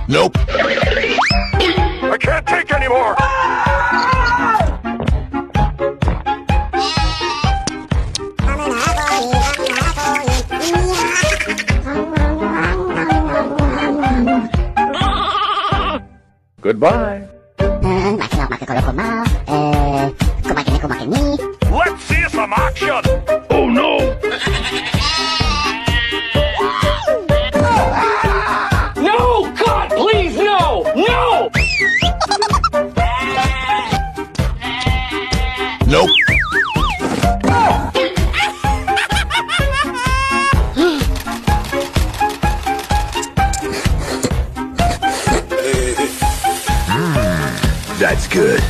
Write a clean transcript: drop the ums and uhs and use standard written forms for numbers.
Nope. I can't take anymore. Goodbye. Let's see some action. Oh no. No! God, please, no! No! Nope. That's good.